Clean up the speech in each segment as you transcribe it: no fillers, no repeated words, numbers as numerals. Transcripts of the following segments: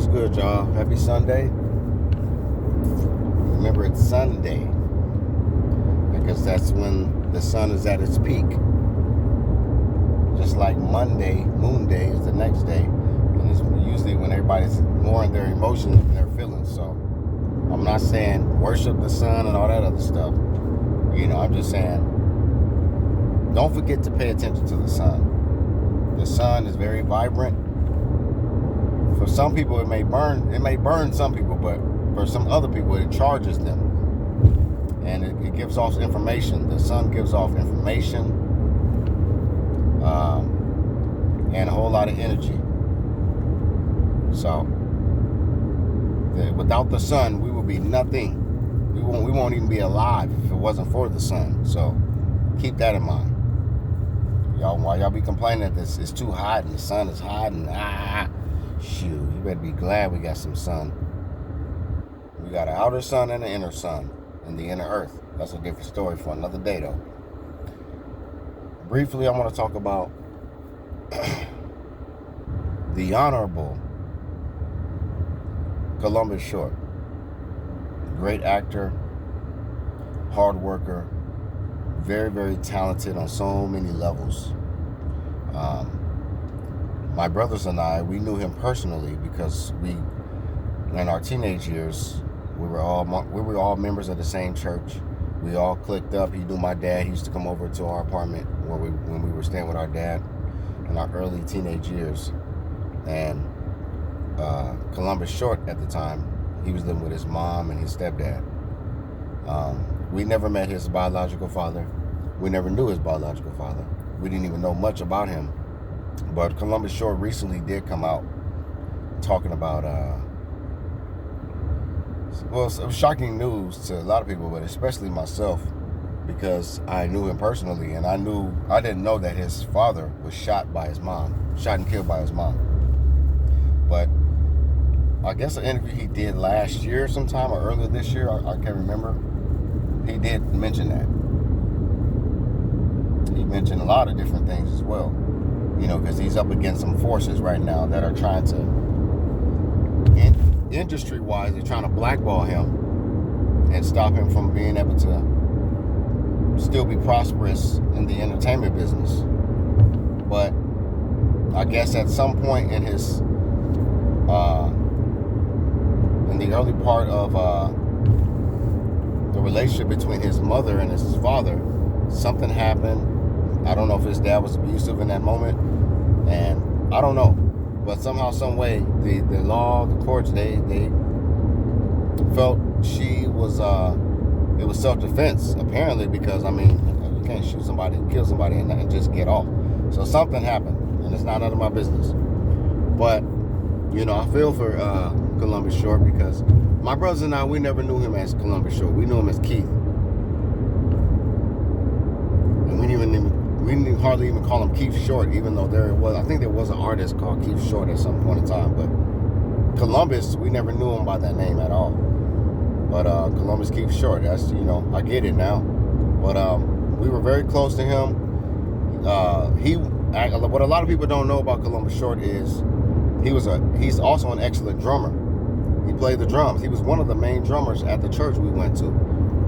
What's good, y'all? Happy Sunday. Remember, it's Sunday because that's when the sun is at its peak. Just like Monday, Moon Day, is the next day. And it's usually when everybody's more in their emotions and their feelings. So I'm not saying worship the sun and all that other stuff. I'm just saying don't forget to pay attention to the sun. The sun is very vibrant. For some people, it may burn some people, but for some other people, it charges them. And it gives off information. The sun gives off information and a whole lot of energy. So, without the sun, we will be nothing. We won't even be alive if it wasn't for the sun. So, keep that in mind. While y'all be complaining that this is too hot and the sun is hot and shoot, you better be glad we got some sun. We got an outer sun and an inner sun and the inner earth. That's a different story for another day, though. Briefly, I want to talk about the Honorable Columbus Short. Great actor, hard worker, very, very talented on so many levels. My brothers and I, we knew him personally because in our teenage years, we were all members of the same church. We all clicked up. He knew my dad. He used to come over to our apartment when we were staying with our dad in our early teenage years. And Columbus Short at the time, he was living with his mom and his stepdad. We never met his biological father. We never knew his biological father. We didn't even know much about him. But Columbus Short recently did come out talking about, some shocking news to a lot of people, but especially myself, because I knew him personally, and I didn't know that his father was shot and killed by his mom. But I guess an interview he did last year sometime or earlier this year, I can't remember, he did mention that. He mentioned a lot of different things as well. Because he's up against some forces right now that are trying to, industry-wise, they're trying to blackball him and stop him from being able to still be prosperous in the entertainment business. But I guess at some point in his, in the early part of the relationship between his mother and his father, something happened. I don't know if his dad was abusive in that moment, and I don't know. But somehow, some way, the law, the courts, they felt it was self-defense, apparently, because, you can't shoot somebody and kill somebody and just get off. So something happened, and it's not none of my business. But, I feel for Columbus Short because my brothers and I, we never knew him as Columbus Short. We knew him as Keith. And we didn't hardly even call him Keith Short, even though I think there was an artist called Keith Short at some point in time. But Columbus, we never knew him by that name at all. But Columbus Keith Short, that's, I get it now. But we were very close to him. What a lot of people don't know about Columbus Short is he's also an excellent drummer. He played the drums. He was one of the main drummers at the church we went to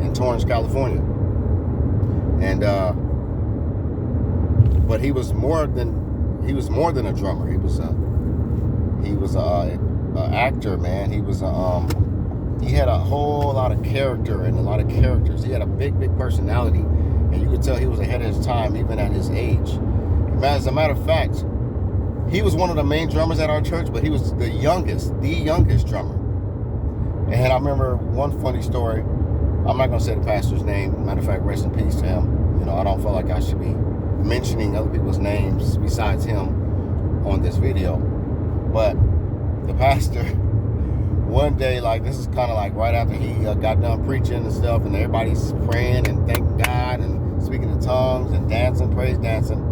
in Torrance, California. And but he was more than a drummer. He was an actor, man. He had a whole lot of character and a lot of characters. He had a big personality, and you could tell he was ahead of his time even at his age. As a matter of fact, he was one of the main drummers at our church, but he was the youngest drummer. And I remember one funny story. I'm not gonna say the pastor's name. Matter of fact, rest in peace to him. I don't feel like I should be mentioning other people's names besides him on this video. But the pastor, one day, this is kind of like right after he got done preaching and stuff, and everybody's praying and thanking God and speaking in tongues and dancing, praise dancing,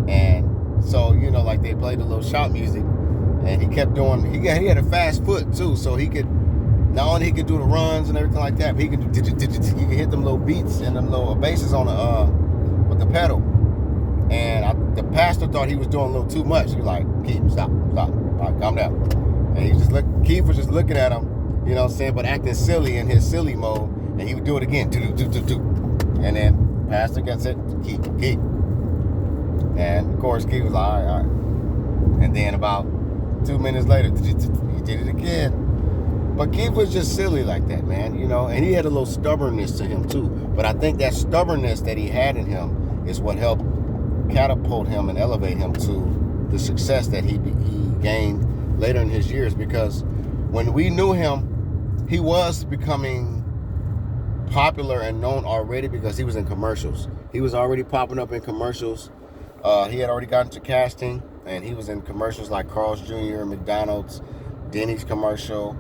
and so, they played the little shout music, and he kept doing, he had a fast foot too, so he could, not only he could do the runs and everything like that, but he could hit them little beats and them little basses on with the pedal. And the pastor thought he was doing a little too much. He was like, "Keep, stop. All right, calm down." And Keith was just looking at him, you know what I'm saying, but acting silly in his silly mode. And he would do it again. Do. And then Pastor gets it, Keith. And of course, Keith was like, all right. And then about 2 minutes later, he did it again. But Keith was just silly like that, man, you know, and he had a little stubbornness to him too. But I think that stubbornness that he had in him is what helped catapult him and elevate him to the success that he gained later in his years. Because when we knew him, he was becoming popular and known already because he was in commercials. He was already popping up in commercials. He had already gotten to casting, and he was in commercials like Carl's Jr., McDonald's, Denny's commercial.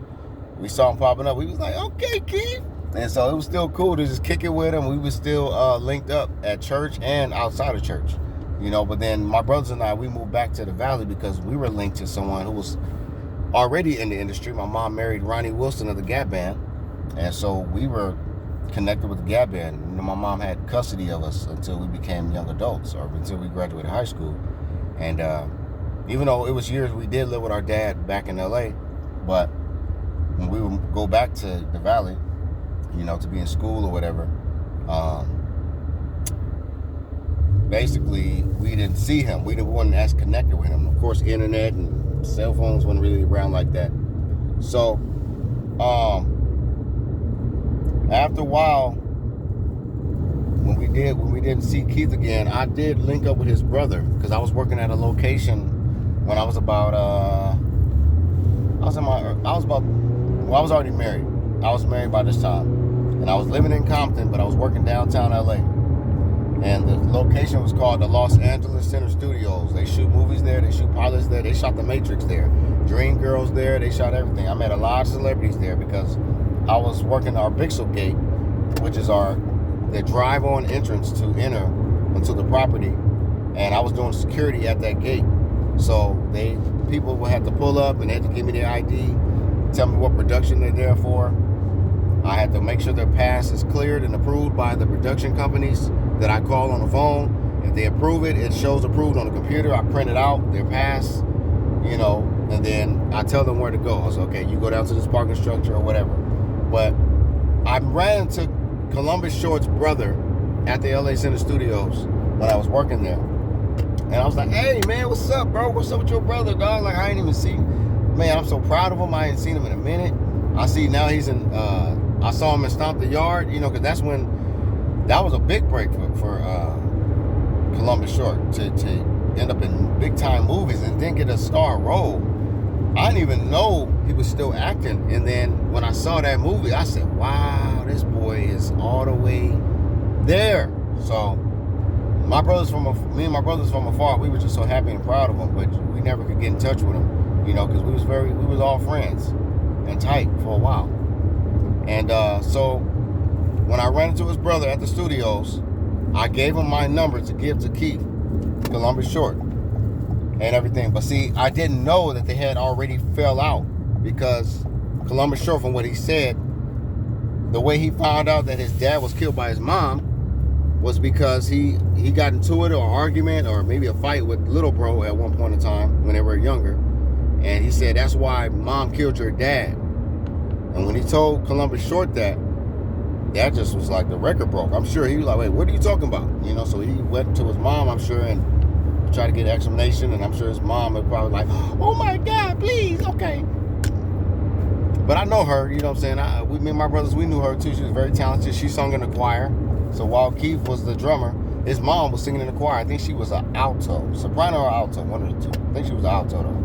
We saw him popping up. We was like, okay, Keith. And so it was still cool to just kick it with him. We was still linked up at church and outside of church, you know. But then my brothers and I, we moved back to the Valley because we were linked to someone who was already in the industry. My mom married Ronnie Wilson of the Gap Band. And so we were connected with the Gap Band. You know, my mom had custody of us until we became young adults or until we graduated high school. And even though it was years, we did live with our dad back in LA, but when we would go back to the Valley, you know, to be in school or whatever, basically we didn't see him. We wasn't as connected with him. Of course, internet and cell phones weren't really around like that. So after a while, when we didn't see Keith again, I did link up with his brother because I was working at a location when I was about I was already married. I was married by this time. And I was living in Compton, but I was working downtown LA. And the location was called the Los Angeles Center Studios. They shoot movies there, they shoot pilots there, they shot The Matrix there. Dream Girls there, they shot everything. I met a lot of celebrities there because I was working our Bixel Gate, which is the drive-on entrance to enter into the property. And I was doing security at that gate. So people would have to pull up and they had to give me their ID, tell me what production they're there for. I had to make sure their pass is cleared and approved by the production companies that I call on the phone. If they approve it, it shows approved on the computer. I print it out, their pass, you know, and then I tell them where to go. I was okay, you go down to this parking structure or whatever. But I ran into Columbus Short's brother at the LA Center Studios when I was working there. And I was like, hey, man, what's up, bro? What's up with your brother, dog? Like, I ain't even seen. Man, I'm so proud of him. I ain't seen him in a minute. I see now he's in, I saw him in Stomp the Yard, you know, because that was a big break for Columbus Short to end up in big-time movies and then get a star role. I didn't even know he was still acting. And then when I saw that movie, I said, wow, this boy is all the way there. So me and my brothers from afar, we were just so happy and proud of him, but we never could get in touch with him, you know, because we was all friends and tight for a while. And so when I ran into his brother at the studios, I gave him my number to give to Keith, Columbus Short, and everything. But see, I didn't know that they had already fell out because Columbus Short, from what he said, the way he found out that his dad was killed by his mom was because he got into it or an argument or maybe a fight with little bro at one point in time when they were younger. And he said, that's why mom killed your dad. And when he told Columbus Short that just was like the record broke. I'm sure he was like, wait, what are you talking about? You know, so he went to his mom, I'm sure, and tried to get explanation. And I'm sure his mom was probably like, oh my God, please, okay. But I know her, you know what I'm saying? Me and my brothers, we knew her too. She was very talented. She sung in the choir. So while Keith was the drummer, his mom was singing in the choir. I think she was an alto, soprano or alto, one of the two. I think she was an alto though.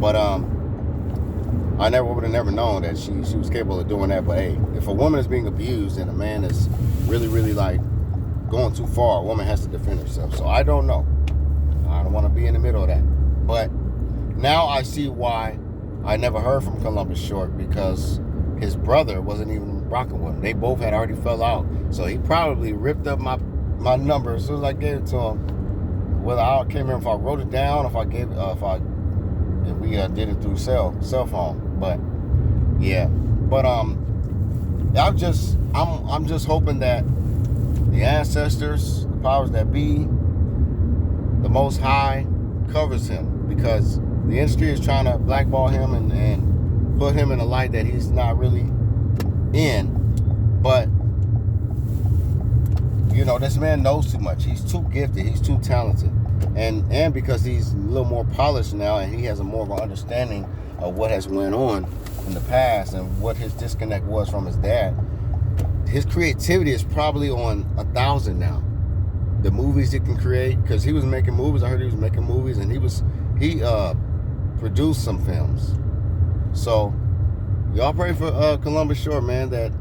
But I would have never known that she was capable of doing that. But hey, if a woman is being abused and a man is really, really like going too far, a woman has to defend herself. So I don't know. I don't want to be in the middle of that. But now I see why I never heard from Columbus Short, because his brother wasn't even rocking with him. They both had already fell out. So he probably ripped up my number as soon as I gave it to him. Whether I can't remember if I wrote it down, if we did it through cell phone. But yeah. But I'm just hoping that the ancestors, the powers that be, the Most High covers him, because The industry is trying to blackball him and put him in a light that he's not really in. But, you know, this man knows too much. He's too gifted. He's too talented. And because he's a little more polished now and he has a more of an understanding of what has went on in the past and what his disconnect was from his dad, his creativity is probably on 1,000 now. The movies he can create, because he was making movies. I heard he was making movies, and he produced some films. So y'all pray for Columbus Short, man, that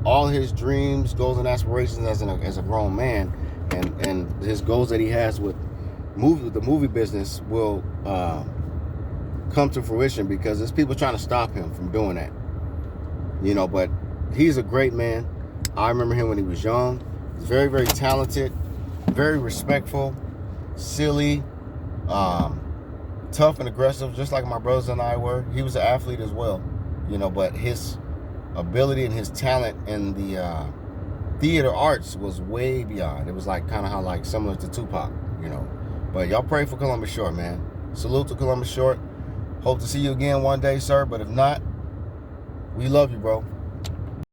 all his dreams, goals, and aspirations as a grown man, and his goals that he has with the movie business will come to fruition, because there's people trying to stop him from doing that. You know, but he's a great man. I remember him when he was young. He's very, very talented, very respectful, silly, tough and aggressive, just like my brothers and I were. He was an athlete as well, you know, but his ability and his talent in the theater arts was way beyond. It was like kind of how like similar to Tupac, you know. But y'all pray for Columbus Short, man. Salute to Columbus Short. Hope to see you again one day, sir. But if not, we love you, bro.